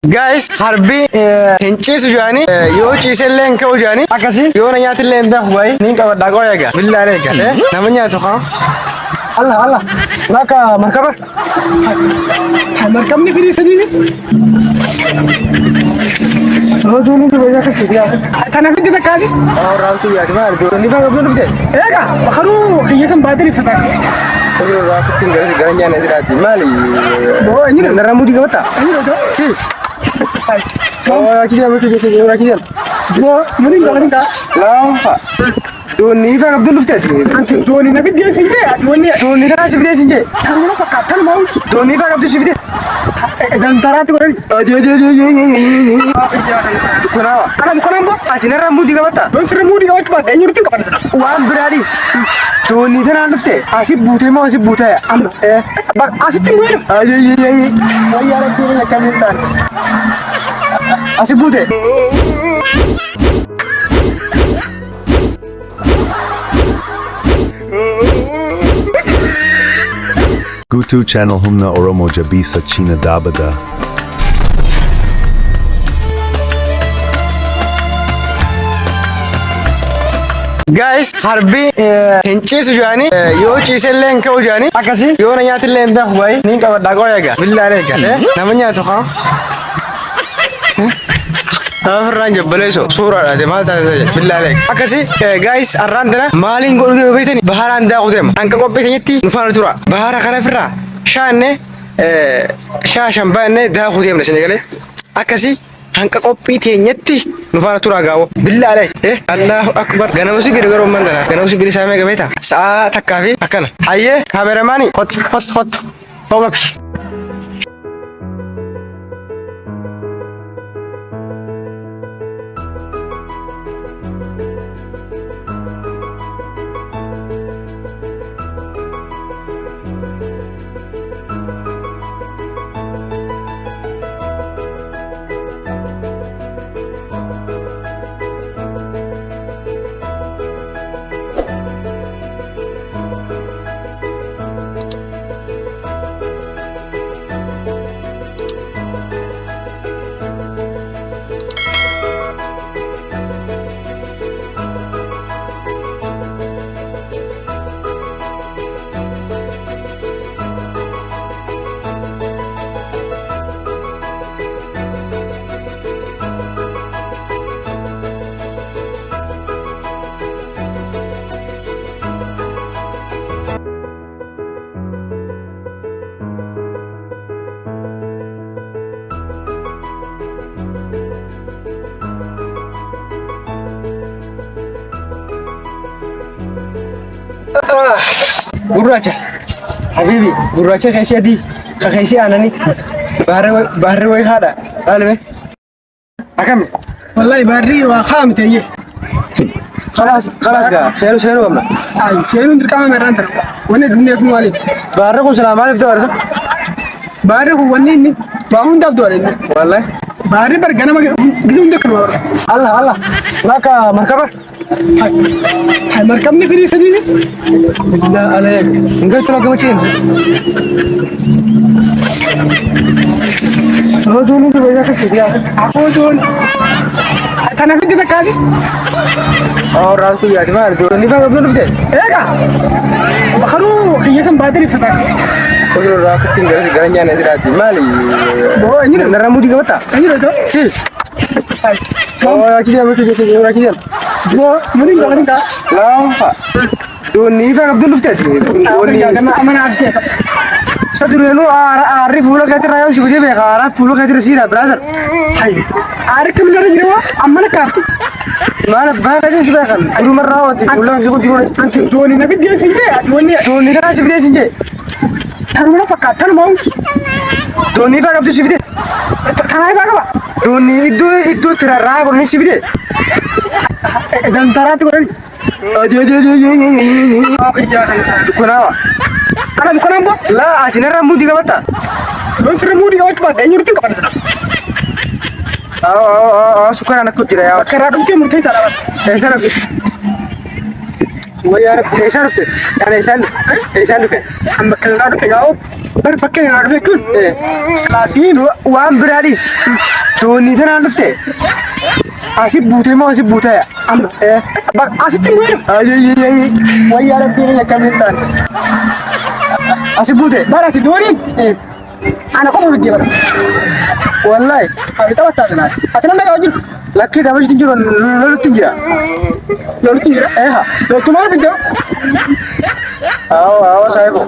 Guys, harbi hinchisu jaani yoo ciisellee hin ka'u jaani akkasii yoo na nyaatillee hin beeku bayi niin qabadhaa qooya egaa billaalee egaa nama nyaatu haa Allah maka markaba markabni firii fedhiisi Roduuni dubbisa akka sibiyaa tana fiddi takkaati raawtu yaadi maal dooni faa qabdu dhufte eega bakaruu kiyyasan baatiri fata Oyo raakittiin gara nyaana jiraati maali boo eenyu narraa muudii qabata si Oh, aquí ya, aquí ya. Yo, muni nggak ada. Lampa. Doni fa Abdul Luftet. Doni nabi dia sinje. Doni kan asli dia sinje. Kamu nak katakan mau? Doni fa Abdul Sifit. Dan tarat tu kan? Aduh. Tu kenapa? Kenapa? Akhirnya rambut juga bata. Bos rambut juga bata. Ini rutin kapan sana? Wan beradis. Doni kan anu Luftet. Asli buta ya. Asli tinggal. Aduh. Wah ya orang tu nak kamintan. Asli buta. Gutu channel humna Oromo Jabisa China Dabada. Guys, harbi hinchisu jaani yoo ciisellee hin ka'u jaani akkasii yoo na nyaatillee hin beeku bayi niin qabadhaa qooya egaa billaalee egaa nama nyaatu haa Afran jabbaleso suura de maal taate billahi akasi guys arrandana maalin godhu beetani baharan daa qudem anka qopheetanitti nufaan tura bahara kana firra shaanne shaashan baanne daa qudem senegale akasi hanka qopheetanitti nufaan tura gaawo billahi Allahu akbar ganama sibir garo mandana ganama sibir saame gabeeta saa takkafi akana hayye kameramani hot hobab Gurracha Habibi gurracha kaisi adi kaisi anani bahar way hada alme akam wallahi bahri wa kham tayi خلاص قا سيرو قمنا اي سيرو دركا مرانتر وانا دنيا في والد بارك سلام عليك دور بارك وني باون داب دور والله بارك برغنا ما جزون دك الله لك مركبه هاي مركبني فري فدي بالله عليك انقلت لك متين رودوني بيجاك سيديا اقودون انا في دك كذي और रात को याद मार दो नहीं बात अपने लुटे एगा बखरू खियसन बादरी फटा और रात तीन घर जाने से रात माली वो ini नरमुदी का बता ini तो sil और आखिर में तो आखिर वो मुनी गाड़ी का lampa दो नहीं बात अपने लुटे वो नहीं करना अमन आज से सदुरनो आरिफ फूल कहते रहा है शिवजी बेकार फूल कहते रसी रहा ब्रदर हाय आरिफ कम लड़ गिरवा अमन काफी mana baga din sibakan alu marawati ulang ko dino instruction doni na video sinje doni na si video sinje taruna pakka tan mau doni baga abdu si video tanai baga ba doni itu tera rago ni si video dan tarat ko aduh oke jangan dukunawa ana dukunamba la ajina ramudi ga bata don ramudi ga bata enyu tin kapan sana शुक्र अनक कुछ रहा है कराट के मुर्थे सारा ऐसा रख वो यार ऐसा रखते यार ऐसा रुपए हम कराट पे जाओ bar bakkee naa dhufe kun silaasiin waan biraadhis doonii tanaan dhufte asii buutee moo asii buutee amma asitti bu'eera wayyaa rabbiin akkamiin ta'an asii buutee barati dooniin ana qofa biddee bara wallahi abi taphataa sanaa ati nama meeqa wajjin lakkee taphachuu jiru lolutti jira eha loltu maal biddee awo saahibu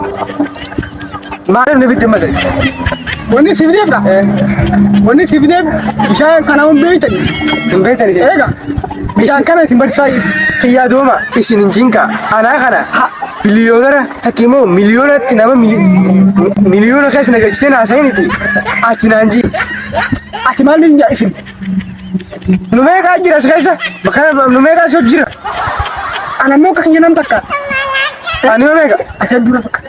maaliif ni biddee malee wanni si bideef dha wanni si bideef bishaan kana hin beeytani eega bishaan kana isin barsiisaa kiyyaa dooma isin hin jinka anaa kana biliyoonara takkimoo miliyoonatti nama miliyoona keessa nagalchitee naasayiniti ati naanji ati maal ninja isin nu meeqaa jira as keessa bakka nu meeqaa si jira ana moo kan jenam takka ani meeqa ati dura takka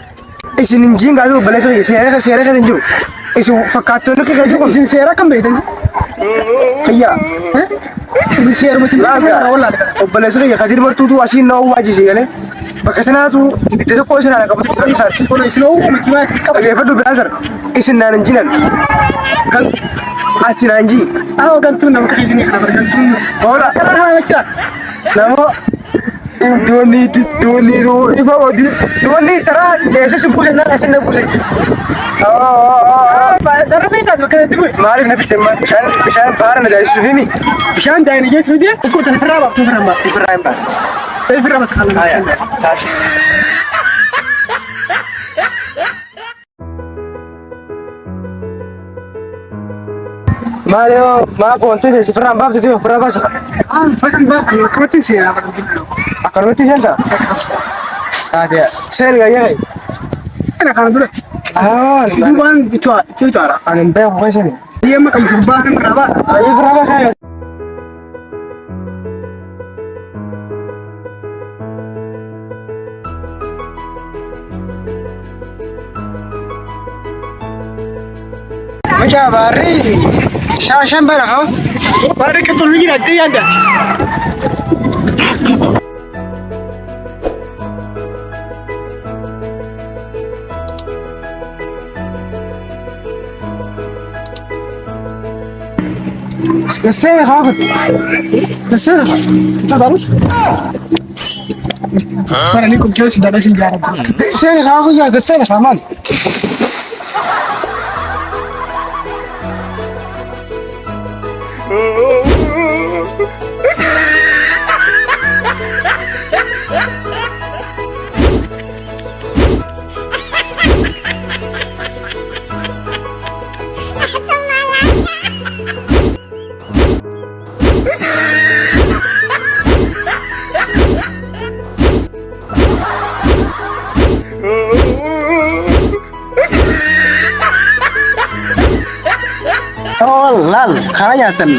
isin hin jinka yoo baleessa seera keessa hin jiru isin fakkaattoonni keessa isin seera kan beektan kiyyaa isin seera musin wallaahi obboleessa kiyya kadir martuutu asiin na waajjisi galee bakka tanaatu ibidda tokko isin ana qabatu kan isaan kun isin makiinaa isin qaba leeffadhu biraasar isin naan hin jinan gal ati naan ji galtuun nama kakiisinii kana bargaltuun hoola kana haa machira namoo dooni ifa odi dooni istaraati eessa si buuse naan asin na buuse darbeetaat bakka natti bu'e maaliif na fitte bishaan baara na daayisuuf himi bishaan daayina jeetu fide ukkuutan firraa baaftuu firraa hin baas firraa masa kana taasi Mario, ma ponte si firraa baaftu tiyo firraa baasa fakan baasa akkamatti seera akkamatti seenta taatee seeri gayyee kana kana duratti sidubaan itu ara anin beeku keessani dia makam subbaan firraa baasa ayi firraa baasa Macam bari, syam barang kau. Bari ketul lagi nanti ada. Kesana kau, kesana. Kita tahu. Mana ni kau kau sudah ada sini jalan. Kesana kau ya kesana kaman. Oh, lal, kaya tan.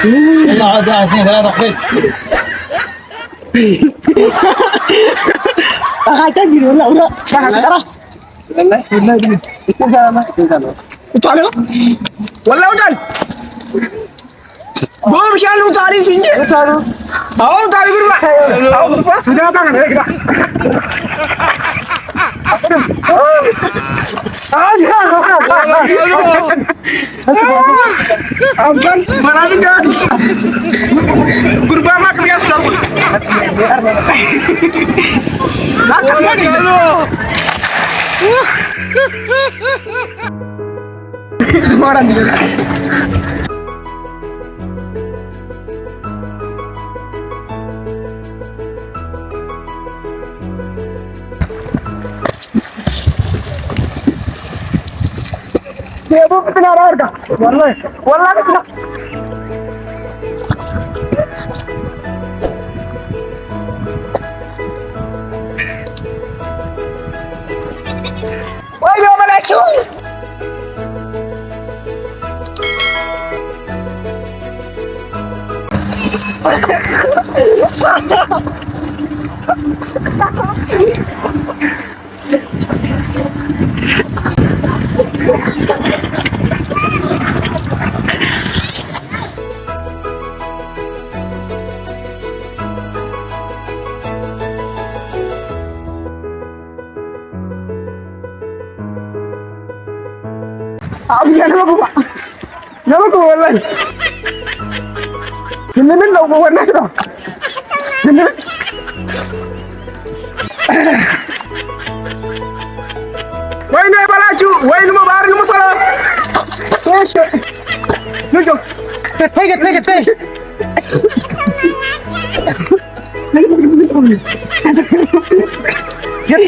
يلا عاد 2 3 حيل هتجري ولا ترى والله وطالع والله وطالع بو مشان وطالع سينجي او طالع غربا او غربا سدا كان هيك Amkan, mana ni kan? Gurba mak biasa dah. Nak kaya ni? Mana ni? Dia pun tengah harga. Wallahi tengah. Woi, dia mana cu? Abi ya nama ko wallahi. Minnan na ko wannan sa. Minnan. Wai ne balaju, wai ni mabarin musala. Yes. Nujo. Take it. Get